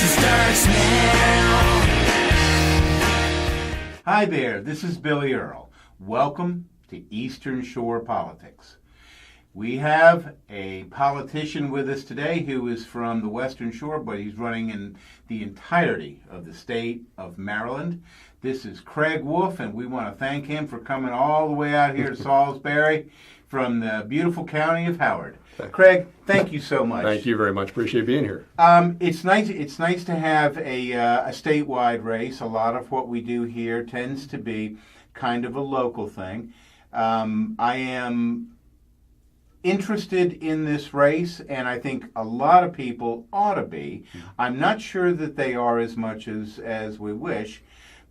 election starts now. Hi there, this is Billy Earl. Welcome to Eastern Shore Politics. We have a politician with us today who is from the Western Shore, but he's running in the entirety of the state of Maryland. This is Craig Wolf, and we want to thank him for coming all the way out here to Salisbury from the beautiful county of Howard. Craig, thank you so much. Thank you very much. Appreciate being here. It's nice to have a statewide race. A lot of what we do here tends to be kind of a local thing. I am interested in this race, and I think a lot of people ought to be. I'm not sure that they are as much as we wish,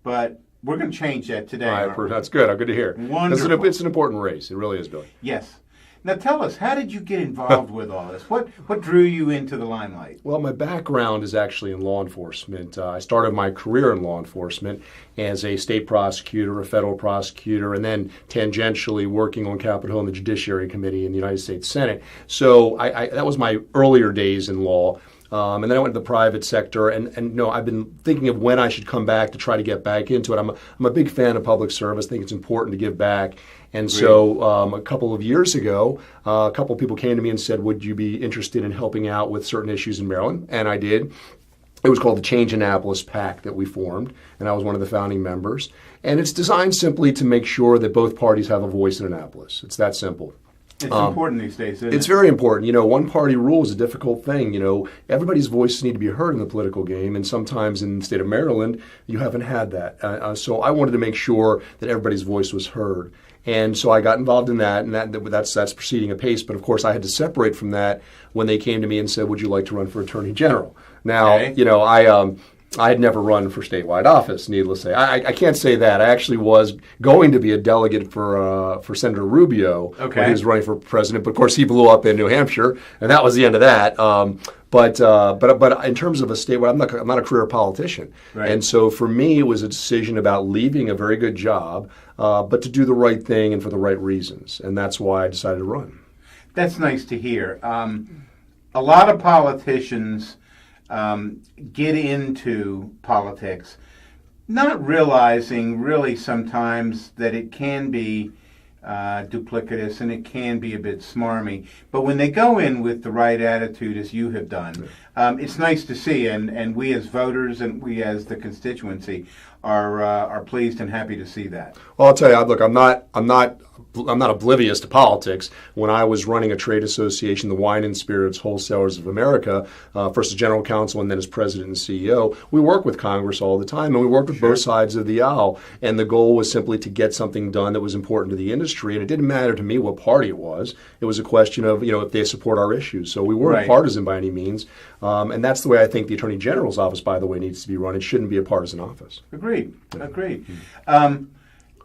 but we're going to change that today. That's good. Good to hear. Wonderful. It's an important race. It really is, Billy. Yes. Now tell us, how did you get involved with all this? What drew you into the limelight? Well, my background is actually in law enforcement. I started my career in law enforcement as a state prosecutor, a federal prosecutor, and then tangentially working on Capitol Hill and the Judiciary Committee in the United States Senate. So that was my earlier days in law. And then I went to the private sector, and I've been thinking of when I should come back to try to get back into it. I'm a big fan of public service. I think it's important to give back. And so a couple of years ago, a couple of people came to me and said, would you be interested in helping out with certain issues in Maryland? And I did. It was called the Change Annapolis PAC that we formed, and I was one of the founding members. And it's designed simply to make sure that both parties have a voice in Annapolis. It's that simple. It's important these days, isn't it? It's very important. One-party rule is a difficult thing. Everybody's voices need to be heard in the political game, and sometimes in the state of Maryland, you haven't had that. So I wanted to make sure that everybody's voice was heard. And so I got involved in that, and that's proceeding apace. But of course, I had to separate from that when they came to me and said, "Would you like to run for Attorney General?" Now, okay. I had never run for statewide office, needless to say. I can't say that. I actually was going to be a delegate for Senator Rubio when he was running for president, but of course he blew up in New Hampshire, and that was the end of that. But in terms of a statewide, I'm not a career politician, right. And so for me it was a decision about leaving a very good job, but to do the right thing and for the right reasons, and that's why I decided to run. That's nice to hear. A lot of politicians get into politics not realizing really sometimes that it can be duplicitous and it can be a bit smarmy. But when they go in with the right attitude, as you have done, it's nice to see, and we as voters and we as the constituency are pleased and happy to see that. Well, I'll tell you, look, I'm not oblivious to politics. When I was running a trade association, the Wine and Spirits Wholesalers of America, first as general counsel and then as president and CEO, we worked with Congress all the time, and we worked with both sides of the aisle. And the goal was simply to get something done that was important to the industry. And it didn't matter to me what party it was. It was a question of, if they support our issues. So we weren't partisan by any means. And that's the way I think the Attorney General's office, by the way, needs to be run. It shouldn't be a partisan office. Agreed.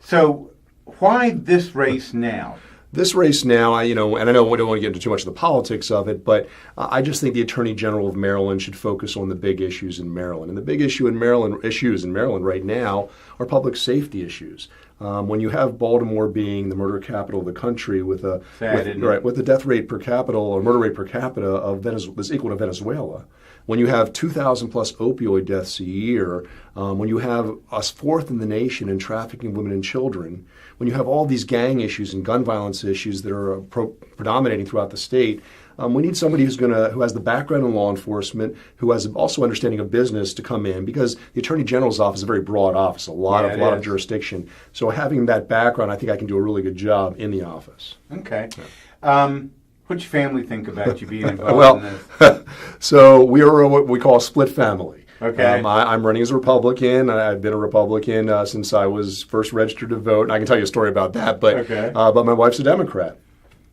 So why this race now? This race now, and I know we don't want to get into too much of the politics of it, but I just think the Attorney General of Maryland should focus on the big issues in Maryland. And the big issues in Maryland right now are public safety issues. When you have Baltimore being the murder capital of the country with a death rate per capita or murder rate per capita of that's equal to Venezuela, when you have 2,000 plus opioid deaths a year, when you have us fourth in the nation in trafficking women and children, when you have all these gang issues and gun violence issues that are predominating throughout the state, we need somebody who has the background in law enforcement, who has also understanding of business to come in, because the Attorney General's office is a very broad office, a lot of jurisdiction. So having that background, I think I can do a really good job in the office. Okay. Yeah. What's your family think about you being involved in this? So we are what we call a split family. Okay. I'm running as a Republican. I've been a Republican since I was first registered to vote. And I can tell you a story about that, but my wife's a Democrat.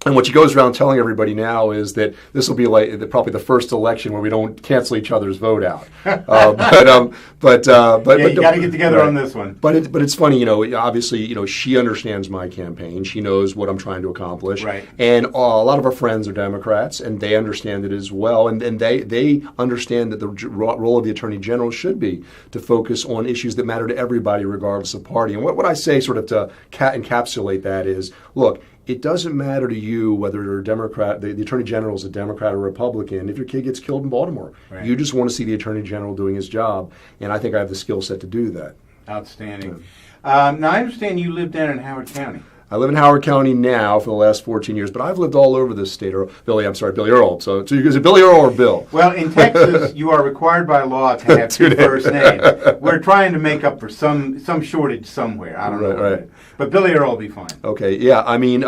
And what she goes around telling everybody now is that this will be like probably the first election where we don't cancel each other's vote out. But you got to get together on this one. But it's funny, obviously, she understands my campaign. She knows what I'm trying to accomplish. Right. And a lot of our friends are Democrats, and they understand it as well. And they understand that the role of the Attorney General should be to focus on issues that matter to everybody, regardless of party. And what I say, sort of to encapsulate that, is, look, it doesn't matter to you whether you're a Democrat, the Attorney General is a Democrat or Republican, if your kid gets killed in Baltimore. Right. You just want to see the Attorney General doing his job, and I think I have the skill set to do that. Outstanding. Now, I understand you live down in Howard County. I live in Howard County now for the last 14 years, but I've lived all over this state. Billy Earl. So is it Billy Earl or Bill? Well, in Texas, you are required by law to have two first names. We're trying to make up for some shortage somewhere. I don't know. Right. But Billy Earl will be fine. Okay, yeah. I mean,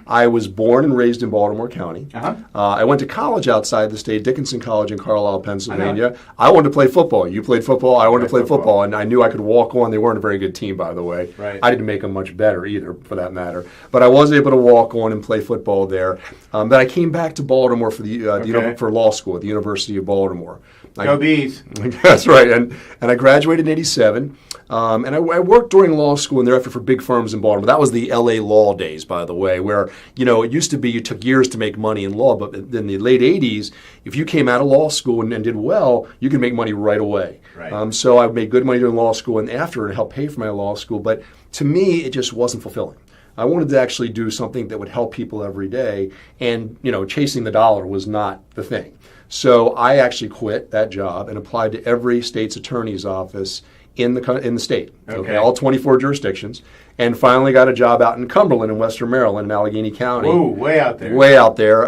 I was born and raised in Baltimore County. Uh-huh. I went to college outside the state, Dickinson College in Carlisle, Pennsylvania. I wanted to play football. You played football. I wanted to play football, and I knew I could walk on. They weren't a very good team, by the way. Right. I didn't make them much better either, for that matter. But I was able to walk on and play football there. Then I came back to Baltimore for for law school at the University of Baltimore. Go Bees. That's right. And I graduated in '87. And I worked during law school in their effort for big firms in Baltimore. That was the L.A. law days, by the way, where, it used to be you took years to make money in law, but in the late 80s, if you came out of law school and did well, you could make money right away. Right. So I made good money during law school and after and helped pay for my law school. But to me, it just wasn't fulfilling. I wanted to actually do something that would help people every day, and chasing the dollar was not the thing. So I actually quit that job and applied to every state's attorney's office in the state, Okay. all 24 jurisdictions, and finally got a job out in Cumberland in Western Maryland in Allegheny County. Whoa, way out there. Way out there,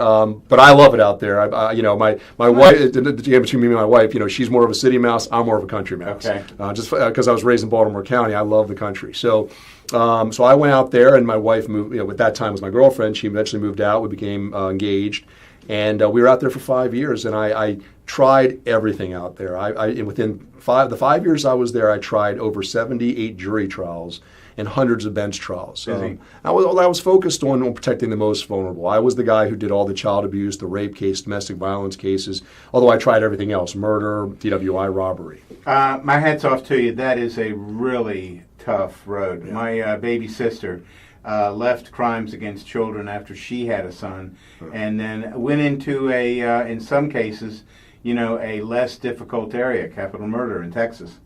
but I love it out there. My wife, between me and my wife, she's more of a city mouse, I'm more of a country mouse. Okay. Just because I was raised in Baltimore County, I love the country. So I went out there, and my wife moved. At that time was my girlfriend. She eventually moved out. We became engaged, and we were out there for 5 years. And I tried everything out there. Within the 5 years I was there, I tried over 78 jury trials and hundreds of bench trials. I was focused on protecting the most vulnerable. I was the guy who did all the child abuse, the rape case, domestic violence cases, although I tried everything else, murder, DWI, robbery. My hat's off to you. That is a really tough road. Yeah. My baby sister left crimes against children after she had a son, and then went into in some cases, a less difficult area, capital murder in Texas.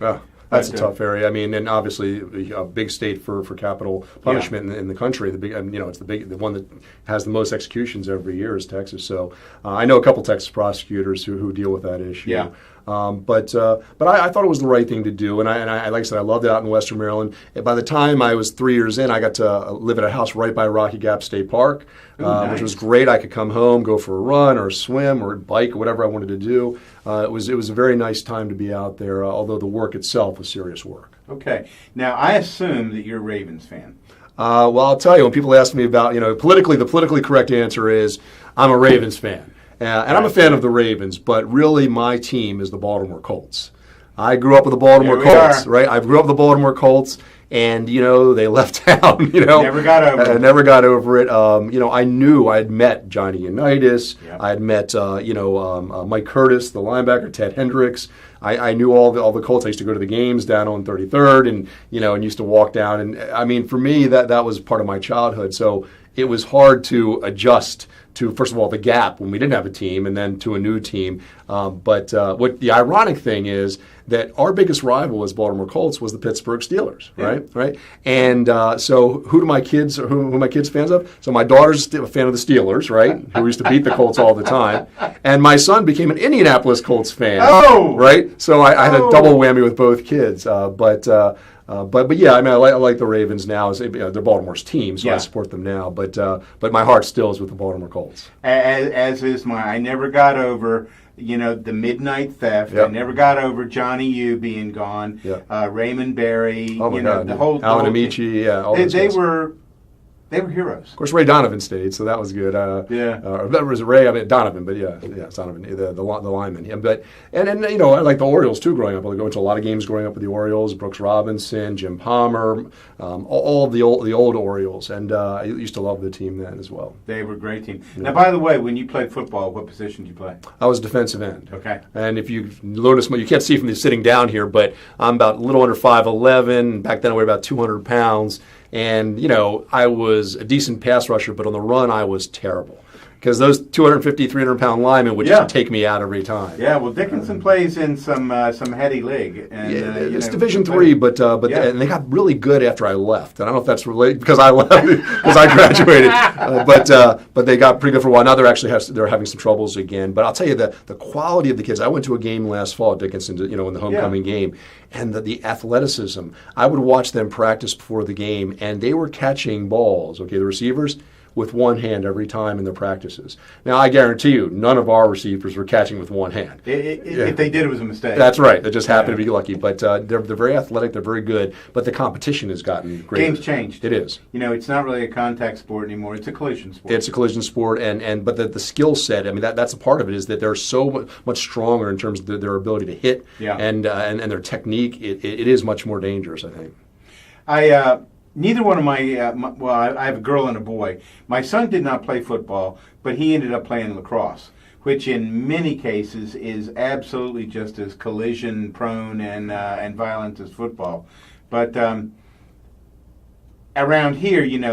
Oh, that's a tough area. I mean, and obviously a big state for capital punishment in the country. It's the one that has the most executions every year is Texas. So I know a couple Texas prosecutors who deal with that issue. Yeah. But I thought it was the right thing to do, and I like I said, I loved it out in Western Maryland. And by the time I was 3 years in, I got to live at a house right by Rocky Gap State Park, nice. which was great. I could come home, go for a run or a swim or bike or whatever I wanted to do. It was a very nice time to be out there, although the work itself was serious work. Okay. Now, I assume that you're a Ravens fan. Well, I'll tell you, when people ask me about, the politically correct answer is I'm a Ravens fan. And I'm a fan of the Ravens, but really my team is the Baltimore Colts. I grew up with the Baltimore Colts, right? I grew up with the Baltimore Colts, and they left town. Never got over it. I never got over it. I knew I had met Johnny Unitas. Yep. I had met Mike Curtis, the linebacker, Ted Hendricks. I knew all the Colts. I used to go to the games down on 33rd, and used to walk down. And I mean, for me, that was part of my childhood. So it was hard to adjust to, first of all, the gap when we didn't have a team, and then to a new team. But what the ironic thing is that our biggest rival as Baltimore Colts was the Pittsburgh Steelers, right? And so who are my kids fans of? So my daughter's a fan of the Steelers, right? Who used to beat the Colts all the time. And my son became an Indianapolis Colts fan, right? So I had a double whammy with both kids. But yeah, I mean, I like the Ravens now. They're Baltimore's team, so I support them now. But my heart still is with the Baltimore Colts. As is mine. I never got over, the midnight theft. Yep. I never got over Johnny U being gone. Yep. Raymond Berry. Oh my God, the whole Alan team. Amici. Yeah, all those They guys. They were heroes. Of course, Ray Donovan stayed, so that was good. That was Ray. I mean Donovan, but it's Donovan, the lineman. Yeah, but and I like the Orioles too. Growing up, I go to a lot of games growing up with the Orioles. Brooks Robinson, Jim Palmer, all of the old Orioles, and I used to love the team then as well. They were a great team. Yeah. Now, by the way, when you played football, what position did you play? I was defensive end. Okay. And if you notice, you can't see from me sitting down here, but I'm about a little under 5'11". Back then, I weighed about 200 pounds. And, I was a decent pass rusher, but on the run, I was terrible. because those 250, 300-pound linemen would Yeah. just take me out every time. Yeah, well, Dickinson plays in some heady league, and It's Division III, but Yeah. and they got really good after I left. And I don't know if that's related because I left because I graduated, but they got pretty good for a while. Now they're having some troubles again. But I'll tell you that the quality of the kids. I went to a game last fall at Dickinson, in the homecoming game, and the athleticism. I would watch them practice before the game, and they were catching balls. Okay, the receivers, with one hand every time in their practices. Now, I guarantee you, none of our receivers were catching with one hand. If they did, it was a mistake. That's right. They just happened to be lucky. But they're very athletic. They're very good. But the competition has gotten greater. Game's changed. It is. It's not really a contact sport anymore. It's a collision sport. It's a collision sport, but the skill set. I mean, that's a part of it. Is that they're so much stronger in terms of their ability to hit, and their technique. It is much more dangerous, I think. Neither one of I have a girl and a boy. My son did not play football, but he ended up playing lacrosse, which in many cases is absolutely just as collision prone and violent as football. But around here, in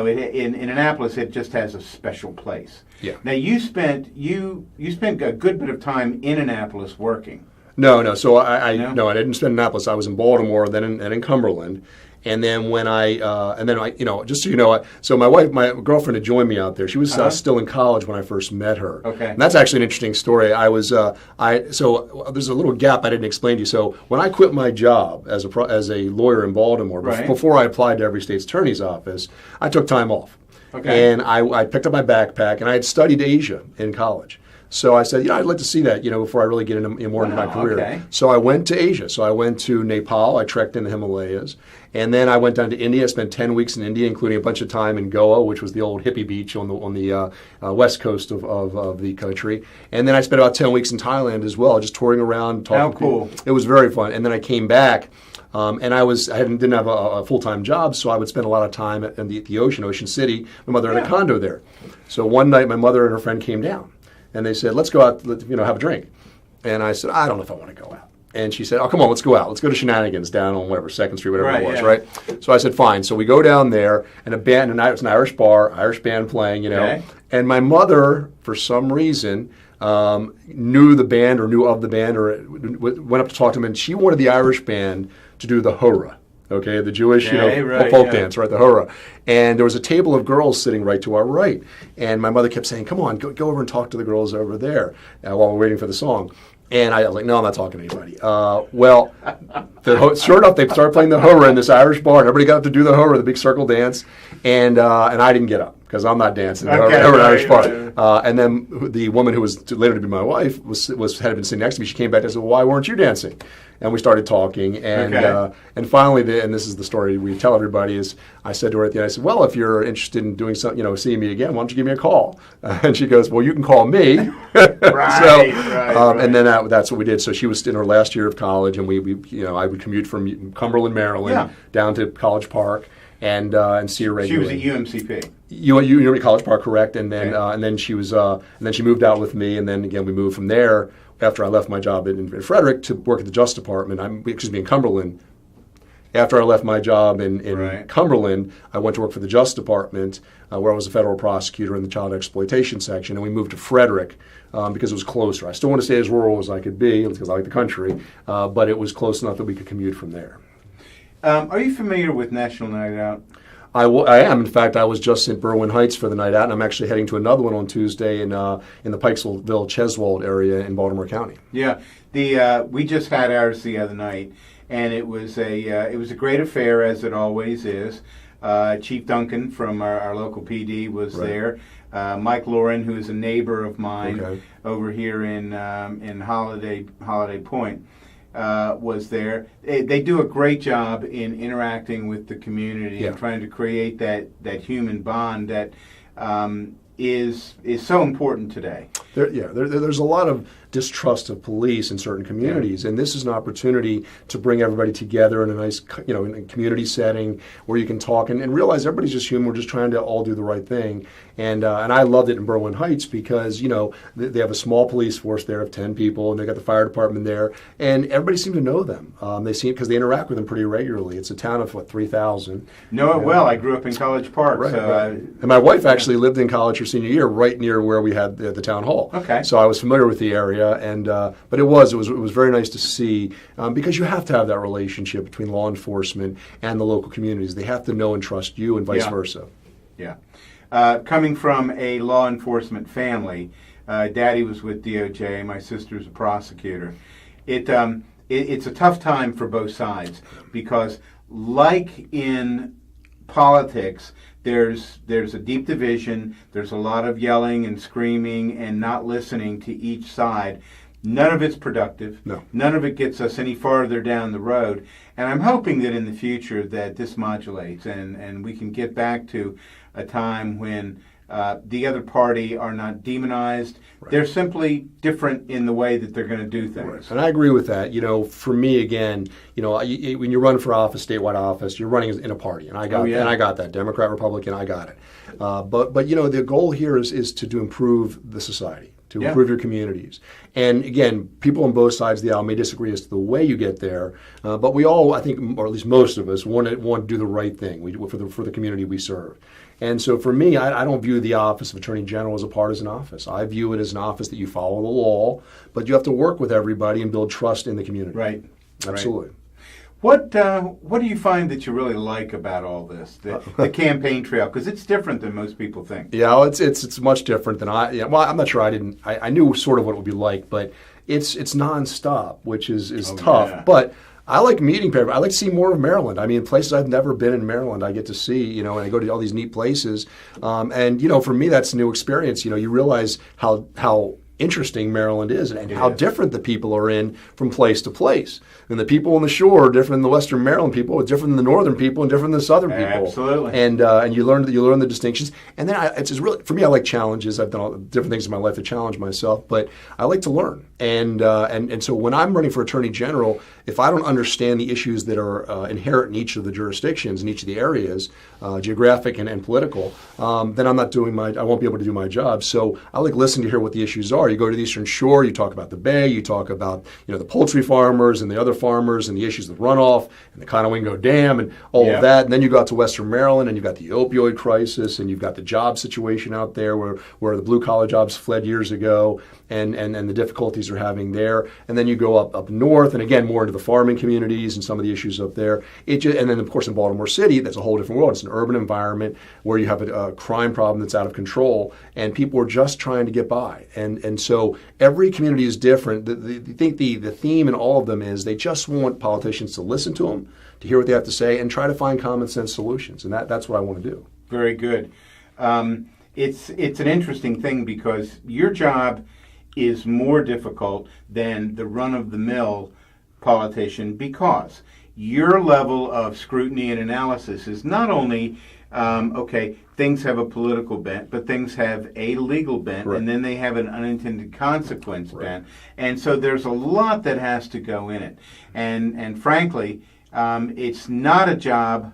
Annapolis, it just has a special place. Yeah. Now you spent a good bit of time in Annapolis working. No. So I No? I didn't spend in Annapolis. I was in Baltimore, then in Cumberland. And then just so you know, so my girlfriend had joined me out there. She was still in college when I first met her. Okay. And that's actually an interesting story. So there's a little gap I didn't explain to you. So when I quit my job as a lawyer in Baltimore, Right. before I applied to every state's attorney's office, I took time off. Okay. And I picked up my backpack, and I had studied Asia in college. So I said, I'd like to see that, before I really get more into my career. Okay. So I went to Asia. So I went to Nepal. I trekked in the Himalayas. And then I went down to India. I spent 10 weeks in India, including a bunch of time in Goa, which was the old hippie beach on the west coast of the country. And then I spent about 10 weeks in Thailand as well, just touring around, talking How to people. cool. It was very fun. And then I came back. And didn't have a full-time job, so I would spend a lot of time in the Ocean City. My mother had a condo there. So one night, my mother and her friend came down. And they said, let's go out, have a drink. And I said, I don't know if I want to go out. And she said, oh, come on, let's go out. Let's go to Shenanigans down on 2nd Street, whatever it was, right? So I said, fine. So we go down there, and it's an Irish bar, Irish band playing, Okay. And my mother, for some reason, knew the band or knew of the band or went up to talk to them, and she wanted the Irish band to do the hurrah. Okay, the Jewish, folk dance, right? The hurrah. And there was a table of girls sitting right to our right. And my mother kept saying, come on, go over and talk to the girls over there while we're waiting for the song. And I was like, no, I'm not talking to anybody. Sure enough, they started playing the hurrah in this Irish bar. And everybody got up to do the hurrah, the big circle dance. And I didn't get up because I'm not dancing in the Irish bar. And then the woman who was later to be my wife had been sitting next to me. She came back and said, well, why weren't you dancing? And we started talking, and finally, and this is the story we tell everybody, is I said to her at the end, I said, well, if you're interested in doing something, seeing me again, why don't you give me a call? And she goes, well, you can call me. Right. And then that's what we did. So she was in her last year of college, and I would commute from Cumberland, Maryland, down to College Park and see her regularly. She was at UMCP. University College Park, correct? And then and then she moved out with me, and then again we moved from there. After I left my job in Frederick to work at the Justice Department, in Cumberland. After I left my job in Cumberland, I went to work for the Justice Department, where I was a federal prosecutor in the child exploitation section, and we moved to Frederick because it was closer. I still want to stay as rural as I could be because I like the country, but it was close enough that we could commute from there. Are you familiar with National Night Out? I am. In fact, I was just in Berwyn Heights for the night out, and I'm actually heading to another one on Tuesday in the Pikesville, Cheswold area in Baltimore County. Yeah, we just had ours the other night, and it was a great affair, as it always is. Chief Duncan from our local PD was there. Mike Lauren, who is a neighbor of mine over here in Holiday Point. Was there. They do a great job in interacting with the community and trying to create that human bond that is so important today. There's a lot of distrust of police in certain communities, and this is an opportunity to bring everybody together in a nice, in a community setting where you can talk and realize everybody's just human. We're just trying to all do the right thing, and I loved it in Berwyn Heights because they have a small police force there of 10 people, and they got the fire department there, and everybody seemed to know them. They seem because they interact with them pretty regularly. It's a town of 3,000. Know it well. I grew up in College Park, and my wife actually lived in College senior year, right near where we had the town hall. Okay. So I was familiar with the area, and but it was very nice to see, because you have to have that relationship between law enforcement and the local communities. They have to know and trust you, and vice versa. Yeah. Coming from a law enforcement family, Daddy was with DOJ, my sister's a prosecutor. It's a tough time for both sides because, like in politics, there's a deep division. There's a lot of yelling and screaming and not listening to each side. None of it's productive. No. None of it gets us any farther down the road. And I'm hoping that in the future that this modulates and we can get back to a time when the other party are not demonized. Right. They're simply different in the way that they're going to do things. Right. And I agree with that. For me, again, when you run for office, statewide office, you're running in a party, and I got that. Democrat, Republican, I got it. But the goal here is to improve the society, to improve your communities. And again, people on both sides of the aisle may disagree as to the way you get there, but we all, I think, or at least most of us, want to do the right thing for the community we serve. And so for me, I don't view the office of Attorney General as a partisan office. I view it as an office that you follow the law, but you have to work with everybody and build trust in the community. Right. Absolutely. What do you find that you really like about all this, the campaign trail? Because it's different than most people think. Yeah, it's much different than well, I'm not sure. I knew sort of what it would be like, but it's nonstop, which is tough. Yeah. But I like meeting people. I like to see more of Maryland. I mean, places I've never been in Maryland, I get to see, and I go to all these neat places. And for me, that's a new experience. You realize how interesting Maryland is and how different the people are in from place to place. And the people on the shore are different than the Western Maryland people, are different than the Northern people, and different than the Southern people. Absolutely. And you learn the distinctions. And then it's just really, for me, I like challenges. I've done all different things in my life to challenge myself, but I like to learn. And so when I'm running for Attorney General, if I don't understand the issues that are inherent in each of the jurisdictions, in each of the areas, geographic and political, then I won't be able to do my job. So I like listening to hear what the issues are. You go to the Eastern Shore, you talk about the Bay, you talk about the poultry farmers and the other farmers and the issues with runoff and the Conowingo Dam and all of that. And then you go out to Western Maryland and you've got the opioid crisis and you've got the job situation out there where the blue collar jobs fled years ago and the difficulties they're having there. And then you go up north and again more into the farming communities and some of the issues up there. And then of course in Baltimore City, that's a whole different world. It's an urban environment where you have a crime problem that's out of control and people are just trying to get by. And so every community is different. I think the theme in all of them is they just want politicians to listen to them, to hear what they have to say, and try to find common sense solutions. And that's what I want to do. Very good. It's an interesting thing because your job is more difficult than the run-of-the-mill politician because your level of scrutiny and analysis is not only things have a political bent, but things have a legal bent, and then they have an unintended consequence bent. And so there's a lot that has to go in it. And frankly, it's not a job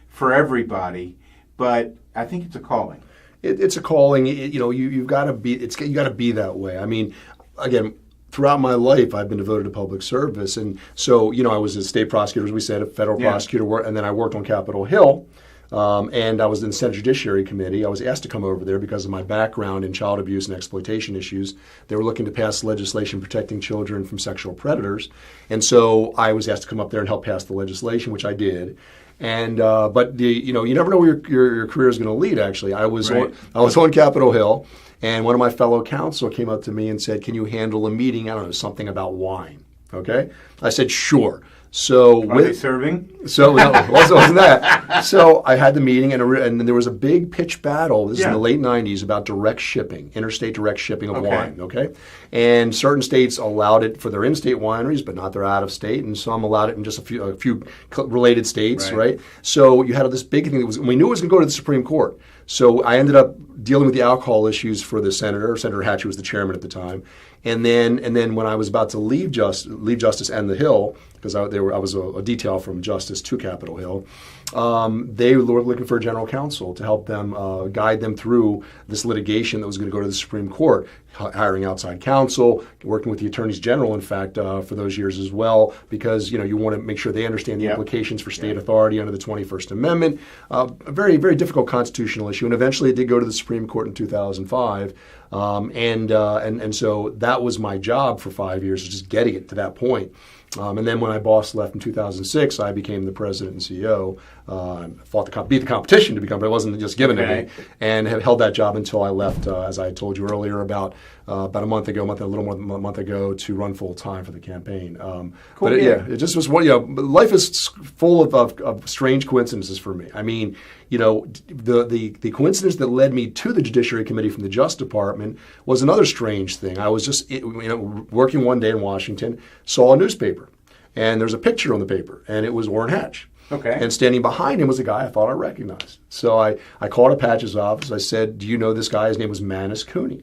for everybody, but I think it's a calling. It's a calling. You've got to be. You got to be that way. I mean, again, throughout my life, I've been devoted to public service, and so I was a state prosecutor, as we said, a federal prosecutor, and then I worked on Capitol Hill. And I was in the Senate Judiciary Committee. I was asked to come over there because of my background in child abuse and exploitation issues. They were looking to pass legislation protecting children from sexual predators. And so I was asked to come up there and help pass the legislation, which I did. And but you never know where your career is going to lead. Actually, I was on Capitol Hill, and one of my fellow counsel came up to me and said, "Can you handle a meeting? I don't know, something about wine." Okay, I said, "Sure." So are they serving? So no, it wasn't that. So I had the meeting, and there was a big pitch battle. This is in the late '90s about direct shipping, interstate direct shipping of wine. Okay, and certain states allowed it for their in-state wineries, but not their out-of-state, and some allowed it in just a few related states. Right. So you had this big thing that we knew it was going to go to the Supreme Court. So I ended up dealing with the alcohol issues for the senator. Senator Hatch was the chairman at the time. And then when I was about to leave Justice and the Hill, because I was a detail from Justice to Capitol Hill, they were looking for a general counsel to help them guide them through this litigation that was going to go to the Supreme Court. hiring outside counsel, working with the attorneys general, in fact, for those years as well, because you want to make sure they understand the implications for state authority under the 21st Amendment. A very, very difficult constitutional issue, and eventually it did go to the Supreme Court in 2005. And so that was my job for 5 years, just getting it to that point. And then when my boss left in 2006, I became the president and CEO. Beat the competition to become, but it wasn't just given to me, and have held that job until I left, as I told you earlier, about a month ago, a little more than a month ago, to run full time for the campaign. Cool. But it just was life is full of strange coincidences for me. I mean, the coincidence that led me to the Judiciary Committee from the Justice Department was another strange thing. I was just working one day in Washington, saw a newspaper, and there's a picture on the paper, and it was Orrin Hatch. Okay. And standing behind him was a guy I thought I recognized. So I called up Hatch's office. I said, "Do you know this guy?" His name was Manus Cooney.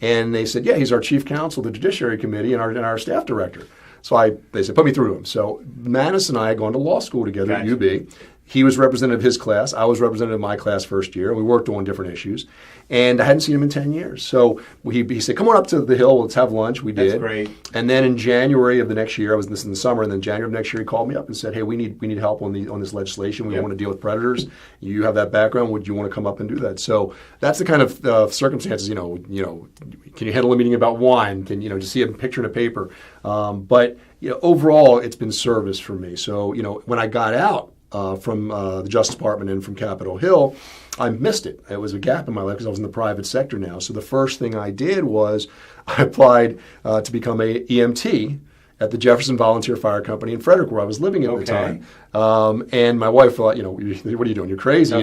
And they said, "Yeah, he's our chief counsel of the Judiciary Committee and our staff director." So they said, "Put me through to him." So Manus and I had gone to law school together at UB. He was representative of his class. I was representative of my class first year. We worked on different issues. And I hadn't seen him in 10 years. So he said, "Come on up to the Hill. Let's have lunch." We did. That's great. And then in January of the next year, this in the summer, and then January of next year, he called me up and said, "Hey, we need help on this legislation. We want to deal with predators. You have that background. Would you want to come up and do that?" So that's the kind of circumstances, can you handle a meeting about wine? Can just see a picture in a paper? But overall, it's been service for me. So when I got out from the Justice Department and from Capitol Hill, I missed it. It was a gap in my life because I was in the private sector now. So the first thing I did was I applied to become a EMT at the Jefferson Volunteer Fire Company in Frederick, where I was living at the time. And my wife thought, "What are you doing? You're crazy."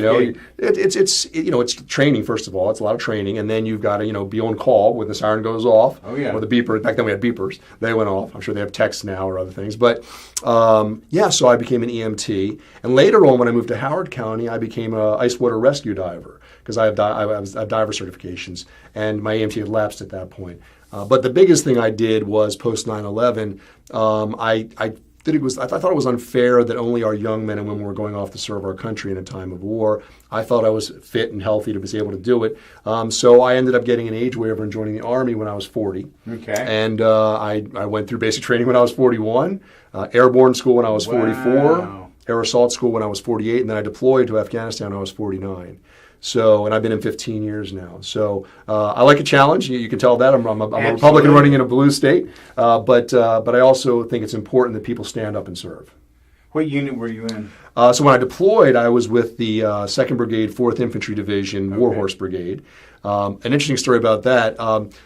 It's training, first of all. It's a lot of training, and then you've got to be on call when the siren goes off, or the beeper. Back then we had beepers. They went off. I'm sure they have texts now or other things. But so I became an EMT, and later on when I moved to Howard County, I became an ice water rescue diver because I have diver certifications, and my EMT had lapsed at that point. But the biggest thing I did was post 9/11. I thought it was unfair that only our young men and women were going off to serve our country in a time of war. I thought I was fit and healthy to be able to do it. So I ended up getting an age waiver and joining the Army when I was 40. Okay. And I went through basic training when I was 41, airborne school when I was 44, air assault school when I was 48, and then I deployed to Afghanistan when I was 49. So, and I've been in 15 years now. So I like a challenge. You can tell that. I'm a Republican running in a blue state. But I also think it's important that people stand up and serve. What unit were you in? So when I deployed, I was with the 2nd Brigade, 4th Infantry Division, Warhorse Brigade. An interesting story about that.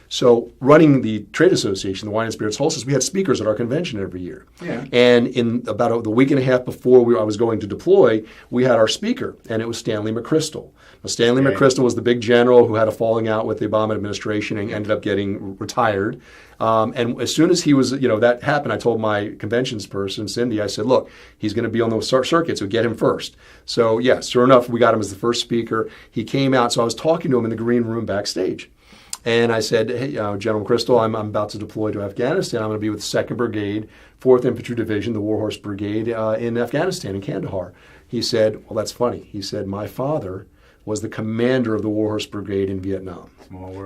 So running the trade association, the Wine and Spirits Wholesalers, we had speakers at our convention every year. Yeah. And in about the week and a half before I was going to deploy, we had our speaker, and it was Stanley McChrystal. Now, Stanley McChrystal was the big general who had a falling out with the Obama administration and ended up getting retired. And as soon as he was, that happened, I told my conventions person, Cindy, I said, "Look, he's going to be on the circuit, so get him first." So, sure enough, we got him as the first speaker. He came out, so I was talking to him in the green room backstage. And I said, "Hey, General McChrystal, I'm about to deploy to Afghanistan. I'm going to be with 2nd Brigade, 4th Infantry Division, the Warhorse Brigade in Afghanistan, in Kandahar." He said, "Well, that's funny." He said, "My father was the commander of the Warhorse Brigade in Vietnam."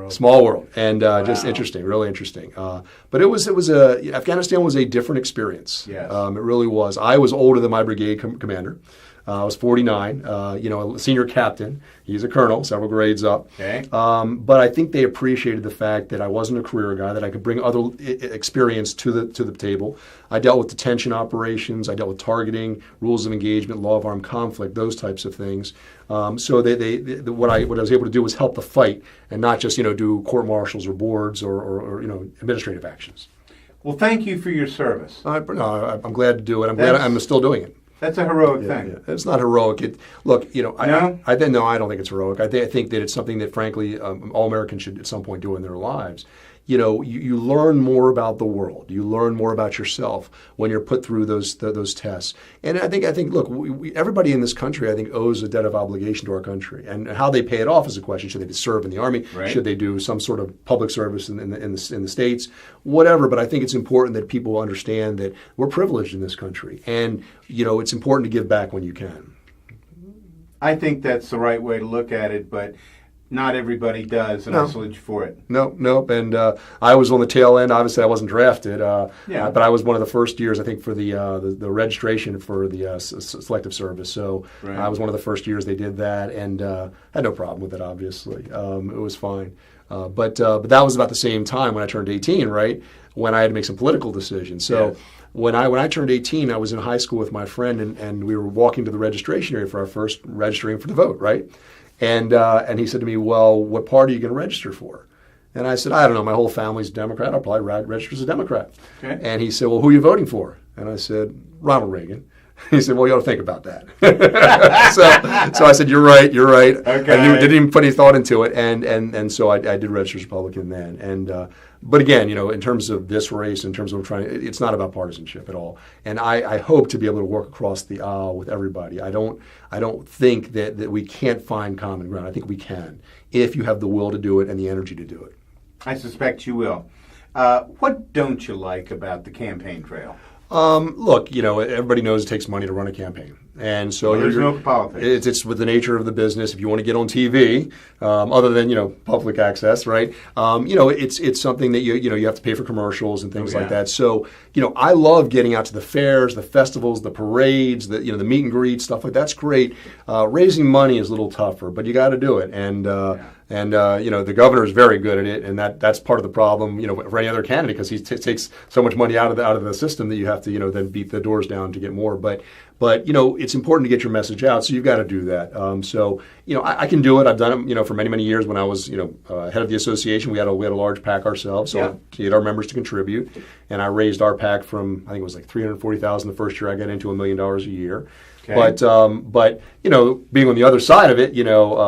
Small world, and just interesting, really interesting. But Afghanistan was a different experience. Yes. It really was. I was older than my brigade commander. I was 49, a senior captain. He's a colonel, several grades up. Okay. But I think they appreciated the fact that I wasn't a career guy, that I could bring other experience to the table. I dealt with detention operations. I dealt with targeting, rules of engagement, law of armed conflict, those types of things. So what I was able to do was help the fight and not just do court martials or boards or administrative actions. Well, thank you for your service. I'm glad to do it. I'm glad I'm still doing it. That's a heroic thing. Yeah. It's not heroic. I don't think it's heroic. I think that it's something that, frankly, all Americans should at some point do in their lives. You learn more about the world. You learn more about yourself when you're put through those tests. And I think, look, everybody in this country, I think, owes a debt of obligation to our country. And how they pay it off is a question. Should they serve in the Army? Right. Should they do some sort of public service in the states? Whatever. But I think it's important that people understand that we're privileged in this country. And, it's important to give back when you can. I think that's the right way to look at it. But not everybody does, and No. I salute you for it. Nope. And I was on the tail end. Obviously, I wasn't drafted, Yeah. but I was one of the first years, I think, for the registration for the selective service. So Right. I was one of the first years they did that, and had no problem with it, obviously. It was fine. But that was about the same time when I turned 18, right, when I had to make some political decisions. So Yes. when I turned 18, I was in high school with my friend, and we were walking to the registration area for our first registering for the vote, right? And he said to me, well, what party are you going to register for? And I said, I don't know. My whole family's Democrat. I'll probably register as a Democrat. Okay. And he said, well, who are you voting for? And I said, Ronald Reagan. He said, well, you ought to think about that. so I said, you're right. Okay. I didn't even put any thought into it. And so I did register as Republican then. But again, in terms of this race, in terms of it's not about partisanship at all. And I hope to be able to work across the aisle with everybody. I don't think that we can't find common ground. I think we can, if you have the will to do it and the energy to do it. I suspect you will. What don't you like about the campaign trail? Look, everybody knows it takes money to run a campaign. And so There's no politics. It's with the nature of the business. If you want to get on TV, other than public access, right? It's something that you have to pay for commercials and things like that. So I love getting out to the fairs, the festivals, the parades, the meet and greet stuff like that's great. Raising money is a little tougher, but you got to do it. And the governor is very good at it, and that's part of the problem for any other candidate, because he takes so much money out of the system that you have to then beat the doors down to get more. But it's important to get your message out, so you've got to do that. I can do it. I've done it for many years. When I was head of the association, we had a large PAC ourselves, so to get our members to contribute, and I raised our PAC from, I think it was like $340,000 the first year I got into $1 million a year. Okay. But being on the other side of it,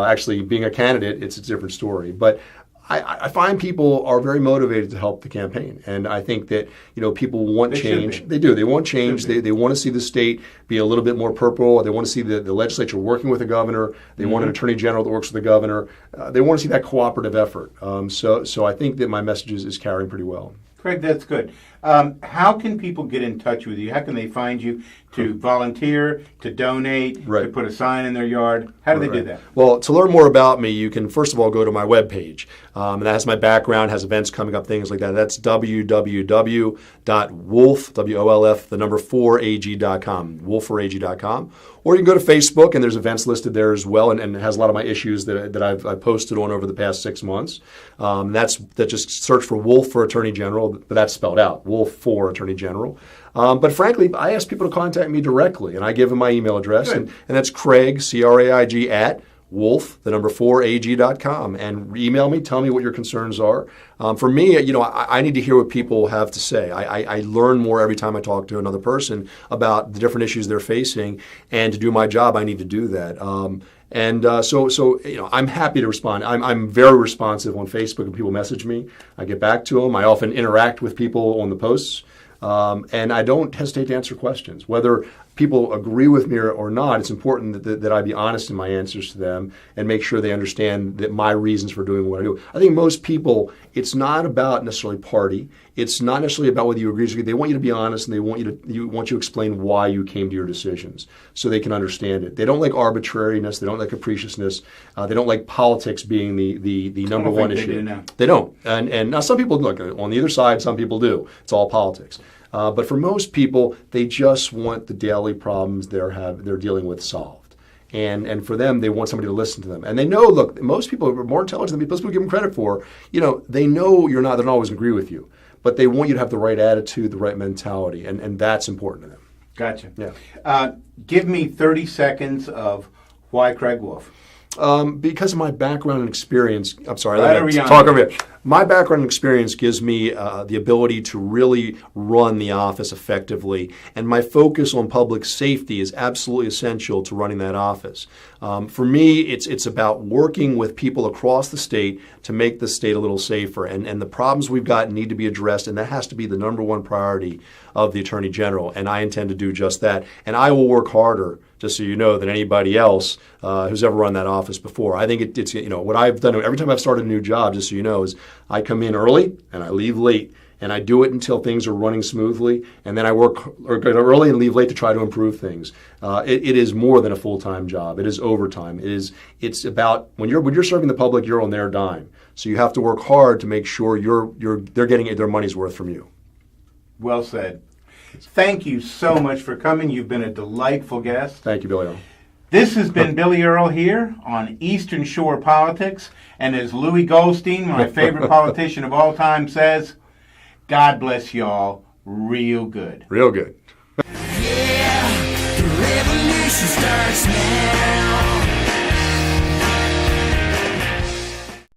actually being a candidate, it's a different story. But I find people are very motivated to help the campaign, and I think that people want change. They do. They want change. They want to see the state be a little bit more purple. They want to see the legislature working with the governor. They want an attorney general that works with the governor. They want to see that cooperative effort. So I think that my message is carrying pretty well. Craig, that's good. How can people get in touch with you? How can they find you to volunteer, to donate, to put a sign in their yard? How do they do that? Well, to learn more about me, you can first of all go to my webpage. And that has my background, has events coming up, things like that. That's www.wolf4ag.com, wolf4ag.com. Or you can go to Facebook, and there's events listed there as well, and it has a lot of my issues that I've posted on over the past 6 months. That just search for Wolf for Attorney General, but that's spelled out, Wolf for Attorney General. But frankly, I ask people to contact me directly, and I give them my email address, and that's Craig, C-R-A-I-G, at wolf4ag.com, and email me, tell me what your concerns are. For me, I need to hear what people have to say. I learn more every time I talk to another person about the different issues they're facing, and to do my job, I need to do that. So I'm happy to respond. I'm very responsive on Facebook when people message me. I get back to them. I often interact with people on the posts. And I don't hesitate to answer questions. Whether people agree with me or not, it's important that I be honest in my answers to them and make sure they understand that my reasons for doing what I do. I think most people, it's not about necessarily party. It's not necessarily about whether you agree or disagree. They want you to be honest, and they want you to explain why you came to your decisions so they can understand it. They don't like arbitrariness. They don't like capriciousness. They don't like politics being the number one issue. They don't. And now some people, look, on the other side, some people do. It's all politics. But for most people, they just want the daily problems they're dealing with solved. And for them, they want somebody to listen to them. And they know, look, most people are more intelligent than most people give them credit for. They know they don't always agree with you. But they want you to have the right attitude, the right mentality, and that's important to them. Gotcha. Yeah. Give me 30 seconds of why Craig Wolf. Because of my background and experience, I'm sorry, Right let me talk over here. My background and experience gives me the ability to really run the office effectively, and my focus on public safety is absolutely essential to running that office. For me, it's about working with people across the state to make the state a little safer, and the problems we've got need to be addressed, and that has to be the number one priority of the Attorney General, and I intend to do just that. And I will work harder, just so you know, than anybody else who's ever run that office before. I think it's what I've done every time I've started a new job, just so you know, is I come in early and I leave late. and I do it until things are running smoothly, and then I work or get early and leave late to try to improve things. It is more than a full-time job. It is overtime. It's about when you're serving the public, you're on their dime. So you have to work hard to make sure they're getting their money's worth from you. Well said. Thank you so much for coming. You've been a delightful guest. Thank you, Billy Earl. This has been Billy Earl here on Eastern Shore Politics. And as Louis Goldstein, my favorite politician of all time, says, God bless y'all real good. Real good. Yeah, the revolution starts now.